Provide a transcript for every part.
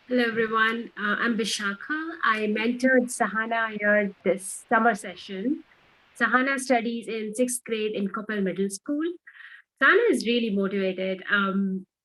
Hello, everyone. I'm Bishakha. I mentored Sahana here this summer session. Sahana studies in sixth grade in Koppal Middle School. Sahana is really motivated.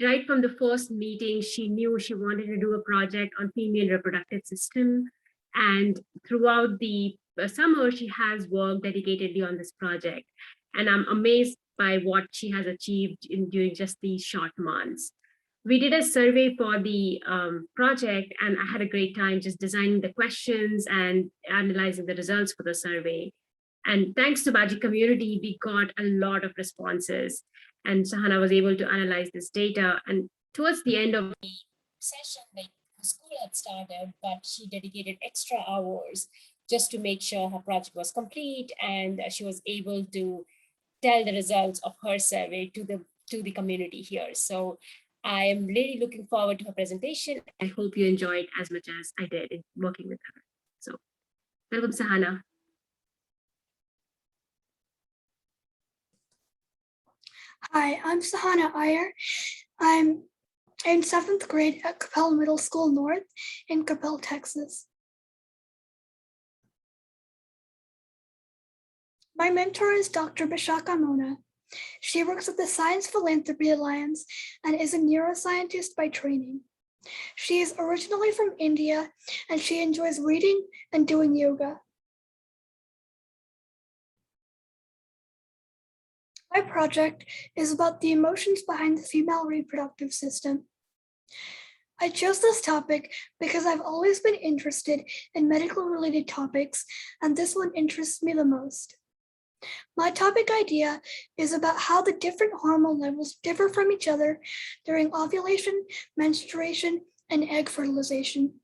Right from the first meeting, she knew she wanted to do a project on female reproductive system. And throughout the summer, she has worked dedicatedly on this project. And I'm amazed by what she has achieved during just these short months. We did a survey for the project, and I had a great time just designing the questions and analyzing the results for the survey. And thanks to Baji community, we got a lot of responses. And Sahana was able to analyze this data. And towards the end of the session, like the school had started, but she dedicated extra hours just to make sure her project was complete, and she was able to tell the results of her survey to the community here. So I am really looking forward to her presentation. I hope you enjoyed as much as I did in working with her. So welcome, Sahana. Hi, I'm Sahana I. I'm in seventh grade at Capel Middle School North in Capel, Texas. My mentor is Dr. Bishakha M. She works at the Science Philanthropy Alliance and is a neuroscientist by training. She is originally from India and she enjoys reading and doing yoga. My project is about the emotions behind the female reproductive system. I chose this topic because I've always been interested in medical related topics, and this one interests me the most. My topic idea is about how the different hormone levels differ from each other during ovulation, menstruation, and egg fertilization.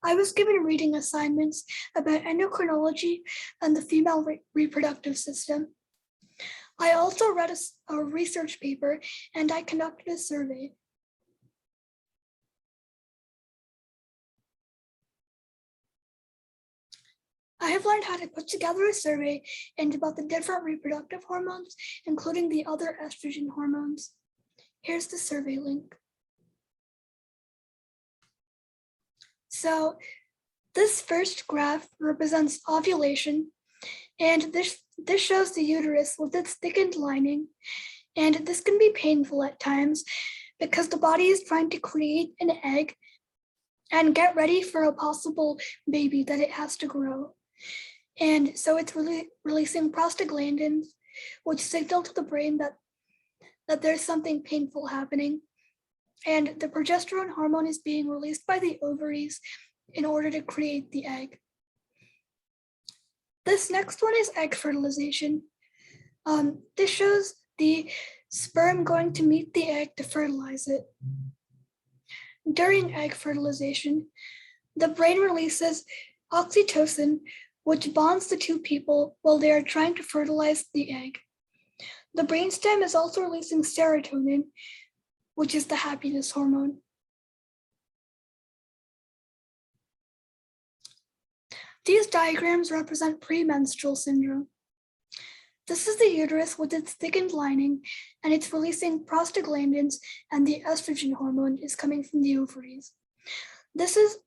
I was given reading assignments about endocrinology and the female reproductive system. I also read a research paper and I conducted a survey. I have learned how to put together a survey and about the different reproductive hormones, including the other estrogen hormones. Here's the survey link. So this first graph represents ovulation, and this shows the uterus with its thickened lining, and this can be painful at times because the body is trying to create an egg and get ready for a possible baby that it has to grow. And so it's really releasing prostaglandins, which signal to the brain that there's something painful happening. And the progesterone hormone is being released by the ovaries in order to create the egg. This next one is egg fertilization. This shows the sperm going to meet the egg to fertilize it. During egg fertilization, the brain releases oxytocin, which bonds the two people while they are trying to fertilize the egg. The brainstem is also releasing serotonin, which is the happiness hormone. These diagrams represent premenstrual syndrome. This is the uterus with its thickened lining, and it's releasing prostaglandins, and the estrogen hormone is coming from the ovaries. This is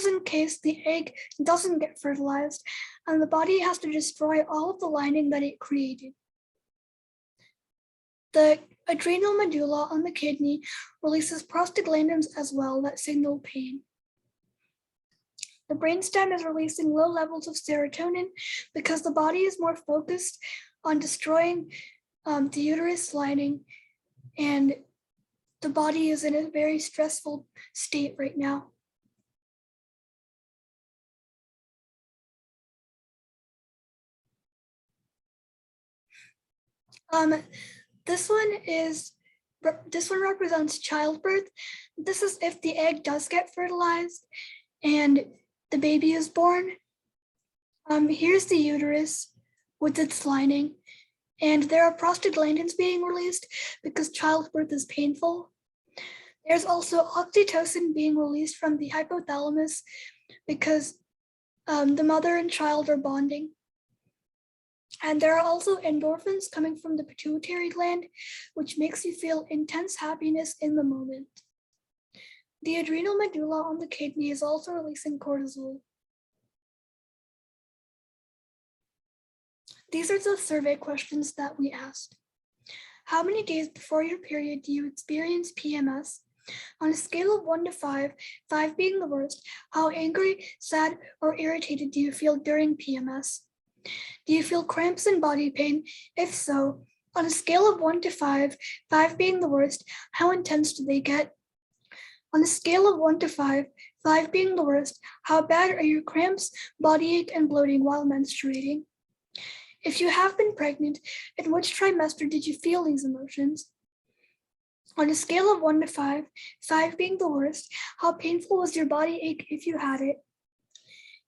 in case the egg doesn't get fertilized and the body has to destroy all of the lining that it created. The adrenal medulla on the kidney releases prostaglandins as well that signal pain. The brainstem is releasing low levels of serotonin because the body is more focused on destroying the uterus lining, and the body is in a very stressful state right now. This one represents childbirth. This is if the egg does get fertilized and the baby is born. Here's the uterus with its lining, and there are prostaglandins being released because childbirth is painful. There's also oxytocin being released from the hypothalamus because the mother and child are bonding. And there are also endorphins coming from the pituitary gland, which makes you feel intense happiness in the moment. The adrenal medulla on the kidney is also releasing cortisol. These are the survey questions that we asked. How many days before your period do you experience PMS? On a scale of 1 to 5, 5 being the worst, how angry, sad, or irritated do you feel during PMS? Do you feel cramps and body pain? If so, on a scale of 1 to 5, 5 being the worst, how intense do they get? On a scale of 1 to 5, 5 being the worst, how bad are your cramps, body ache, and bloating while menstruating? If you have been pregnant, in which trimester did you feel these emotions? On a scale of 1 to 5, 5 being the worst, how painful was your body ache if you had it?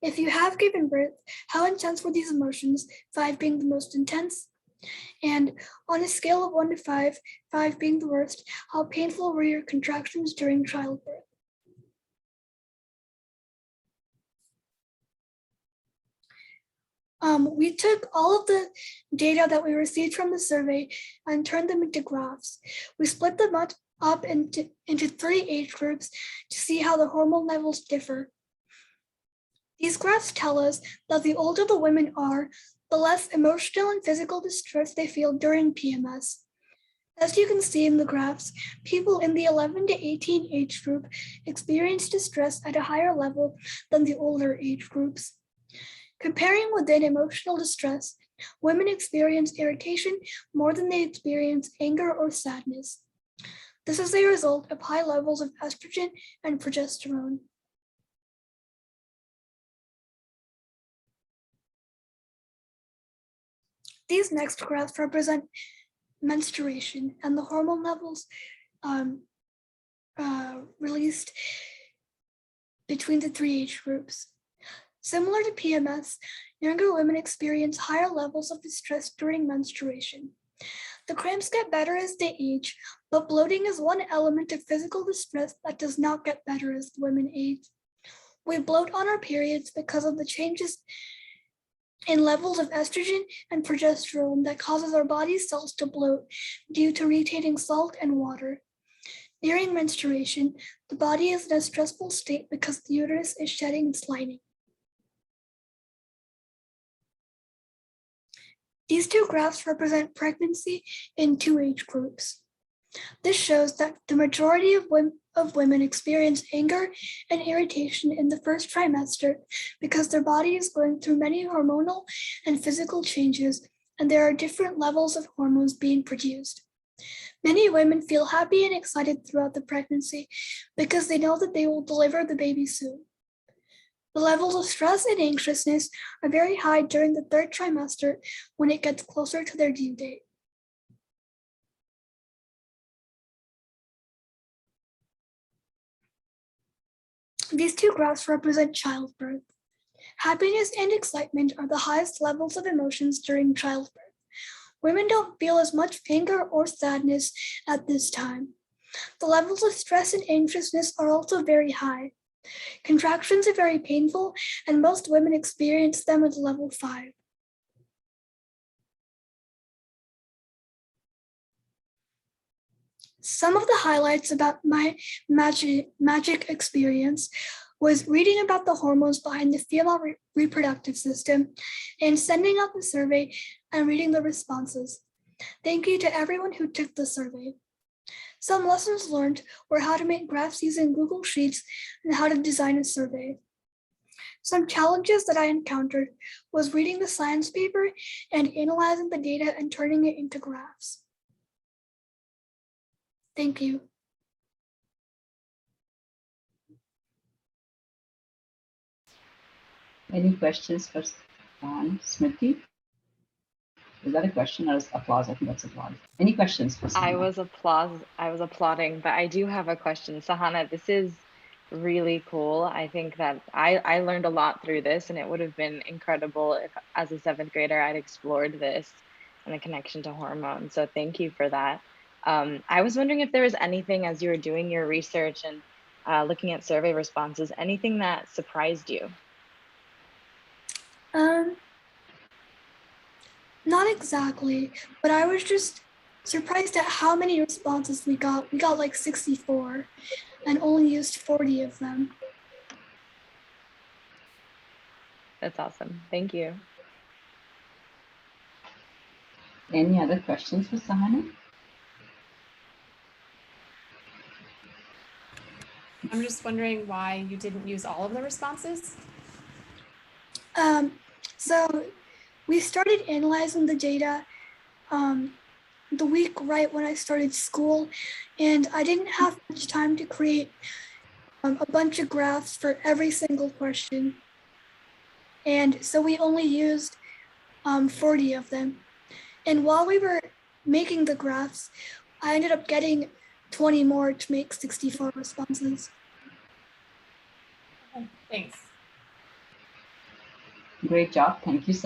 If you have given birth, how intense were these emotions, 5 being the most intense? And on a scale of 1 to 5, 5 being the worst, how painful were your contractions during childbirth? We took all of the data that we received from the survey and turned them into graphs. We split them up into 3 age groups to see how the hormone levels differ. These graphs tell us that the older the women are, the less emotional and physical distress they feel during PMS. As you can see in the graphs, people in the 11 to 18 age group experience distress at a higher level than the older age groups. Comparing within emotional distress, women experience irritation more than they experience anger or sadness. This is a result of high levels of estrogen and progesterone. These next graphs represent menstruation and the hormone levels released between the 3 age groups. Similar to PMS, younger women experience higher levels of distress during menstruation. The cramps get better as they age, but bloating is one element of physical distress that does not get better as women age. We bloat on our periods because of the changes in levels of estrogen and progesterone that causes our body cells to bloat due to retaining salt and water. During menstruation, the body is in a stressful state because the uterus is shedding its lining. These 2 graphs represent pregnancy in 2 age groups. This shows that the majority of women experience anger and irritation in the first trimester because their body is going through many hormonal and physical changes, and there are different levels of hormones being produced. Many women feel happy and excited throughout the pregnancy because they know that they will deliver the baby soon. The levels of stress and anxiousness are very high during the 3rd trimester when it gets closer to their due date. These 2 graphs represent childbirth. Happiness and excitement are the highest levels of emotions during childbirth. Women don't feel as much anger or sadness at this time. The levels of stress and anxiousness are also very high. Contractions are very painful, and most women experience them at level 5. Some of the highlights about my magic experience was reading about the hormones behind the female reproductive system and sending out the survey and reading the responses. Thank you to everyone who took the survey. Some lessons learned were how to make graphs using Google Sheets and how to design a survey. Some challenges that I encountered was reading the science paper and analyzing the data and turning it into graphs. Thank you. Any questions for Smriti? Is that a question or is applause? I think that's applause. Any questions for Sahana? I was applauding, but I do have a question. Sahana, this is really cool. I think that I learned a lot through this, and it would have been incredible if as a 7th grader I'd explored this and the connection to hormones. So thank you for that. I was wondering if there was anything as you were doing your research and looking at survey responses, anything that surprised you? Not exactly, but I was just surprised at how many responses we got. We got like 64 and only used 40 of them. That's awesome. Thank you. Any other questions for Sahana? I'm just wondering why you didn't use all of the responses. So we started analyzing the data the week right when I started school, and I didn't have much time to create a bunch of graphs for every single question. And so we only used 40 of them. And while we were making the graphs, I ended up getting 20 more to make 64 responses. Thanks. Great job. Thank you so